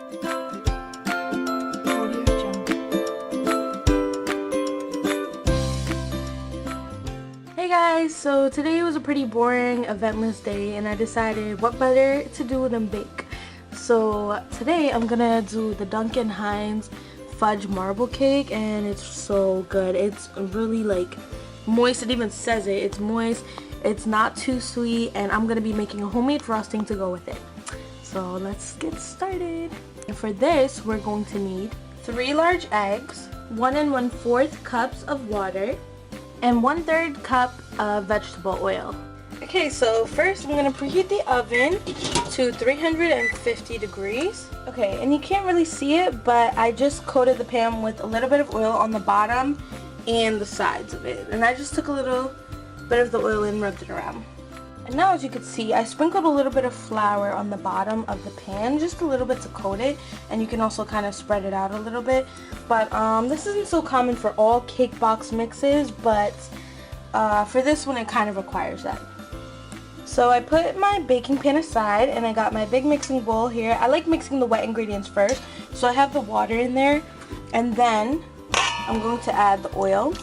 Hey guys, so today was a pretty boring, eventless day, and I decided what better to do than bake. So today I'm gonna do the Duncan Hines fudge marble cake, and it's so good. It's really like moist. It even says it. It's moist. It's not too sweet, and I'm gonna be making a homemade frosting to go with it. So let's get started. And for this, we're going to need 3 large eggs, 1 1/4 cups of water, and 1/3 cup of vegetable oil. Okay, so first I'm gonna preheat the oven to 350 degrees. Okay, and you can't really see it, but I just coated the pan with a little bit of oil on the bottom and the sides of it. And I just took a little bit of the oil and rubbed it around. And now, as you can see, I sprinkled a little bit of flour on the bottom of the pan, just a little bit to coat it, and you can also kind of spread it out a little bit. But this isn't so common for all cake box mixes, but for this one it kind of requires that. So I put my baking pan aside, and I got my big mixing bowl here. I like mixing the wet ingredients first, so I have the water in there, and then I'm going to add the oil.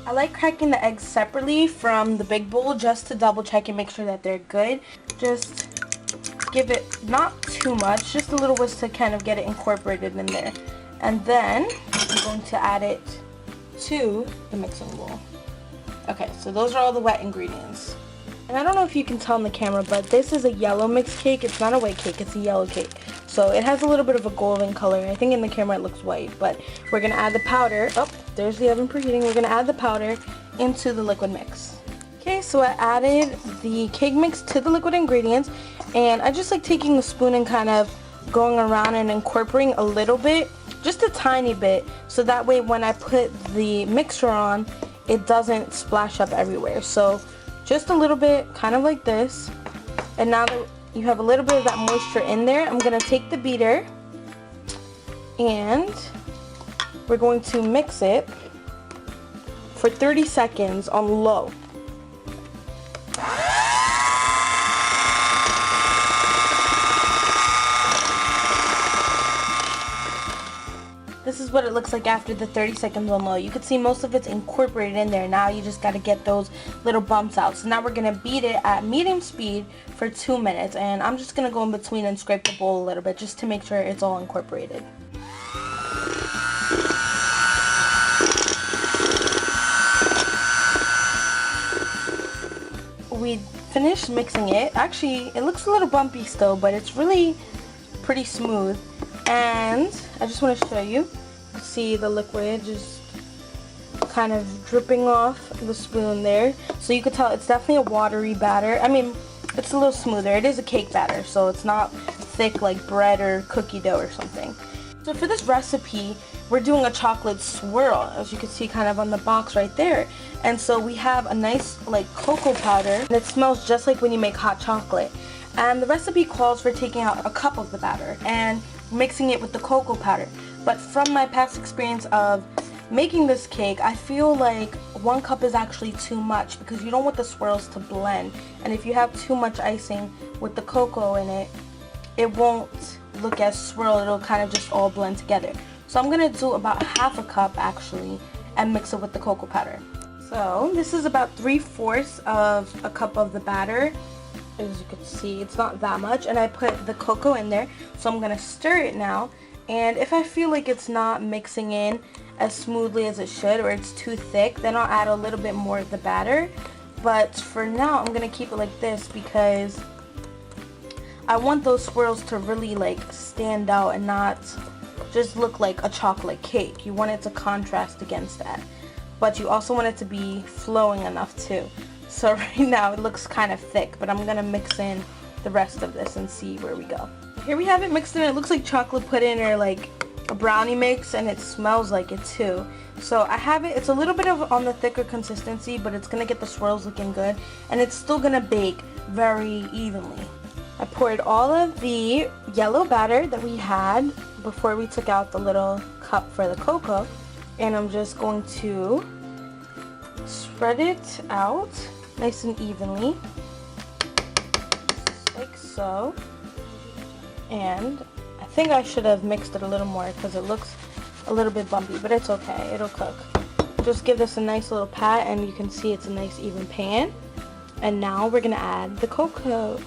I like cracking the eggs separately from the big bowl just to double check and make sure that they're good. Just give it not too much, just a little whisk to kind of get it incorporated in there. And then I'm going to add it to the mixing bowl. Okay, so those are all the wet ingredients. And I don't know if you can tell in the camera, but this is a yellow mixed cake. It's not a white cake, it's a yellow cake. So it has a little bit of a golden color. I think in the camera it looks white, but we're gonna add the powder. Oh, there's the oven preheating. We're gonna add the powder into the liquid mix. Okay, so I added the cake mix to the liquid ingredients, and I just like taking the spoon and kind of going around and incorporating a little bit, just a tiny bit, so that way when I put the mixture on, it doesn't splash up everywhere. So just a little bit, kind of like this. And now that you have a little bit of that moisture in there, I'm gonna take the beater and we're going to mix it for 30 seconds on low. This is what it looks like after the 30 seconds on low. You can see most of it's incorporated in there. Now you just got to get those little bumps out. So now we're going to beat it at medium speed for 2 minutes. And I'm just going to go in between and scrape the bowl a little bit just to make sure it's all incorporated. We finished mixing it. Actually, it looks a little bumpy still, but it's really pretty smooth. And I just want to show you. See the liquid just kind of dripping off the spoon there. So you could tell it's definitely a watery batter. I mean, it's a little smoother. It is a cake batter, so it's not thick like bread or cookie dough or something. So for this recipe, we're doing a chocolate swirl, as you can see kind of on the box right there. And so we have a nice like cocoa powder, and it smells just like when you make hot chocolate. And the recipe calls for taking out a cup of the batter and mixing it with the cocoa powder. But from my past experience of making this cake, I feel like 1 cup is actually too much because you don't want the swirls to blend. And if you have too much icing with the cocoa in it, it won't look as swirl. It'll kind of just all blend together. So I'm gonna do about 1/2 cup actually and mix it with the cocoa powder. So this is about 3/4 of a cup of the batter. As you can see, it's not that much, and I put the cocoa in there, so I'm gonna stir it now. And if I feel like it's not mixing in as smoothly as it should, or it's too thick, then I'll add a little bit more of the batter. But for now, I'm gonna keep it like this because I want those swirls to really like stand out and not just look like a chocolate cake. You want it to contrast against that, but you also want it to be flowing enough too. So right now it looks kind of thick, but I'm gonna mix in the rest of this and see where we go. Here we have it mixed in. It looks like chocolate pudding or like a brownie mix, and it smells like it too. So I have it. It's a little bit of on the thicker consistency, but it's gonna get the swirls looking good, and it's still gonna bake very evenly. I poured all of the yellow batter that we had before we took out the little cup for the cocoa, and I'm just going to spread it out nice and evenly, like so. And I think I should have mixed it a little more because it looks a little bit bumpy, but it's okay, it'll cook. Just give this a nice little pat and you can see it's a nice even pan. And now we're gonna add the cocoa.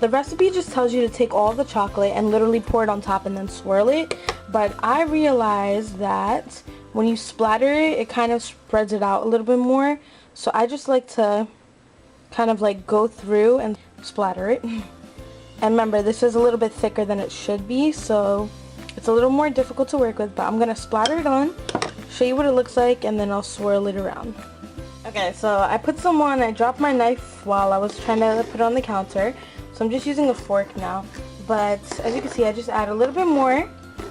The recipe just tells you to take all the chocolate and literally pour it on top and then swirl it. But I realized that when you splatter it, it kind of spreads it out a little bit more. So I just like to kind of like go through and splatter it. And remember, this is a little bit thicker than it should be, so it's a little more difficult to work with, but I'm gonna splatter it on, show you what it looks like, and then I'll swirl it around. Okay, so I put some on, I dropped my knife while I was trying to put it on the counter. So I'm just using a fork now, but as you can see, I just add a little bit more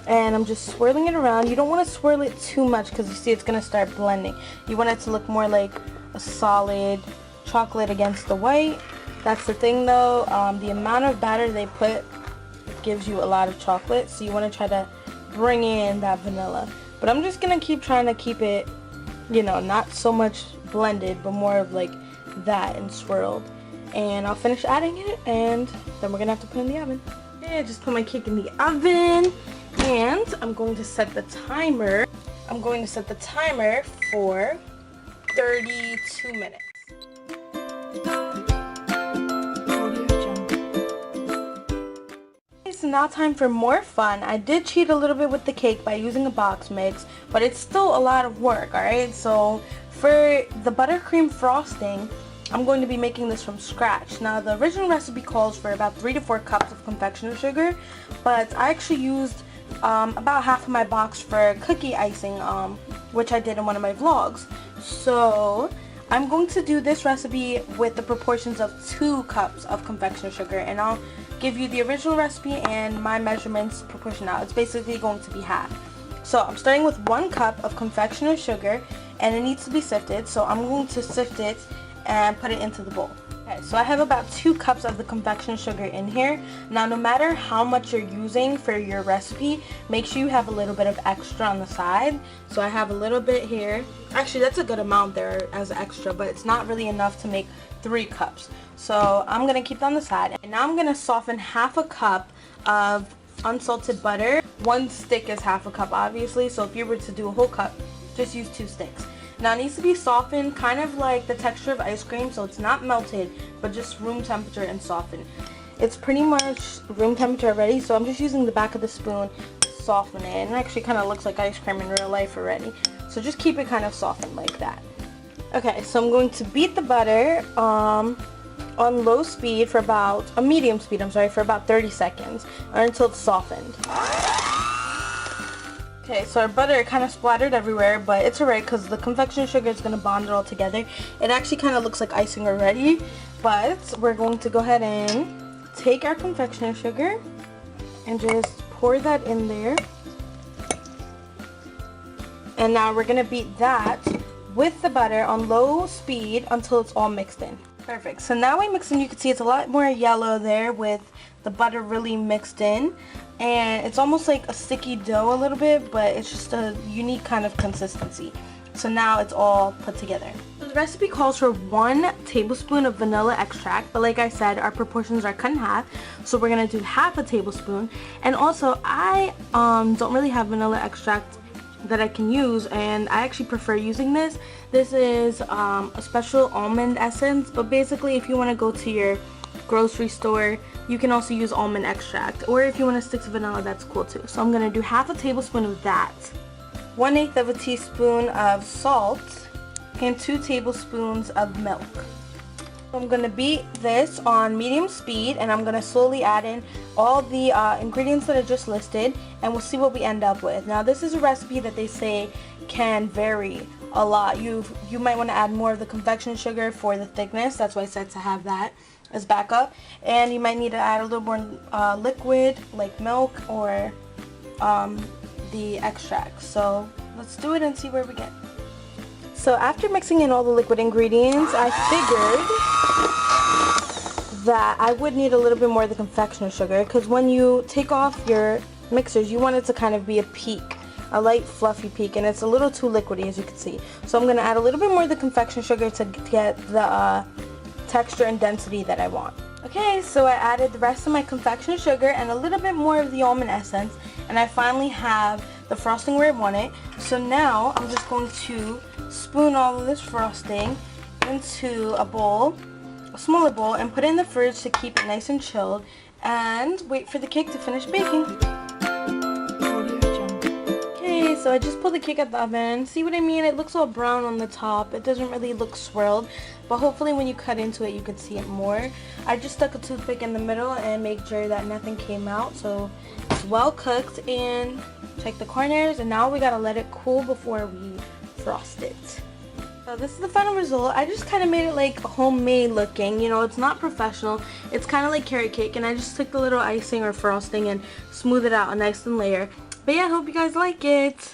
and I'm just swirling it around. You don't want to swirl it too much because you see it's going to start blending. You want it to look more like a solid chocolate against the white. That's the thing though, the amount of batter they put gives you a lot of chocolate, so you want to try to bring in that vanilla. But I'm just going to trying to keep it, you know, not so much blended, but more of like that and swirled. And I'll finish adding it and then we're gonna have to put it in the oven. Okay, I just put my cake in the oven and I'm going to set the timer. I'm going to set the timer for 32 minutes. Okay, so now time for more fun. I did cheat a little bit with the cake by using a box mix, but it's still a lot of work, alright? So for the buttercream frosting, I'm going to be making this from scratch. Now the original recipe calls for about 3 to 4 cups of confectioner sugar, but I actually used about half of my box for cookie icing, which I did in one of my vlogs. So I'm going to do this recipe with the proportions of 2 cups of confectioner sugar, and I'll give you the original recipe and my measurements proportion out. It's basically going to be half. So I'm starting with 1 cup of confectioner sugar and it needs to be sifted, so I'm going to sift it and put it into the bowl. Okay, so I have about 2 cups of the confectioner sugar in here. Now no matter how much you're using for your recipe, make sure you have a little bit of extra on the side. So I have a little bit here. Actually, that's a good amount there as extra, but it's not really enough to make 3 cups. So I'm gonna keep it on the side. And now I'm gonna soften half a cup of unsalted butter. 1 stick is half a cup, obviously, so if you were to do a whole cup, just use 2 sticks. Now it needs to be softened, kind of like the texture of ice cream, so it's not melted, but just room temperature and softened. It's pretty much room temperature already, so I'm just using the back of the spoon to soften it. And it actually kind of looks like ice cream in real life already. So just keep it kind of softened like that. Okay, so I'm going to beat the butter on low speed for about, medium speed, for about 30 seconds, or until it's softened. Okay, so our butter kind of splattered everywhere, but it's alright because the confectioner sugar is going to bond it all together. It actually kind of looks like icing already, but we're going to go ahead and take our confectioner sugar and just pour that in there. And now we're going to beat that with the butter on low speed until it's all mixed in. Perfect. So now we mix in, you can see it's a lot more yellow there with the butter really mixed in. And it's almost like a sticky dough a little bit, but it's just a unique kind of consistency. So now it's all put together. So the recipe calls for 1 tablespoon of vanilla extract, but like I said, our proportions are cut in half, so we're gonna do half a tablespoon. And also, I don't really have vanilla extract that I can use, and I actually prefer using this. This is a special almond essence, but basically if you want to go to your grocery store, you can also use almond extract, or if you want to stick to vanilla, that's cool too. So I'm going to do half a tablespoon of that, 1/8 of a teaspoon of salt, and 2 tablespoons of milk. I'm going to beat this on medium speed, and I'm going to slowly add in all the ingredients that I just listed, and we'll see what we end up with. Now this is a recipe that they say can vary a lot. You might want to add more of the confectioner sugar for the thickness. That's why I said to have that as backup, and you might need to add a little more liquid like milk or the extract. So let's do it and see where we get. So after mixing in all the liquid ingredients, I figured that I would need a little bit more of the confectioner sugar, because when you take off your mixers, you want it to kind of be a peak, a light fluffy peak, and it's a little too liquidy, as you can see. So I'm going to add a little bit more of the confectioner sugar to get the texture and density that I want. Okay, so I added the rest of my confectioner's sugar and a little bit more of the almond essence, and I finally have the frosting where I want it. So now I'm just going to spoon all of this frosting into a bowl, a smaller bowl, and put it in the fridge to keep it nice and chilled, and wait for the cake to finish baking. Okay, so I just pulled the cake out the oven. See what I mean? It looks all brown on the top. It doesn't really look swirled, but hopefully when you cut into it you could see it more. I just stuck a toothpick in the middle and made sure that nothing came out, so it's well cooked. And check the corners, and now we gotta let it cool before we frost it. So this is the final result. I just kind of made it like homemade looking, you know, it's not professional. It's kind of like carrot cake, and I just took the little icing or frosting and smoothed it out a nice thin layer. But yeah, I hope you guys like it.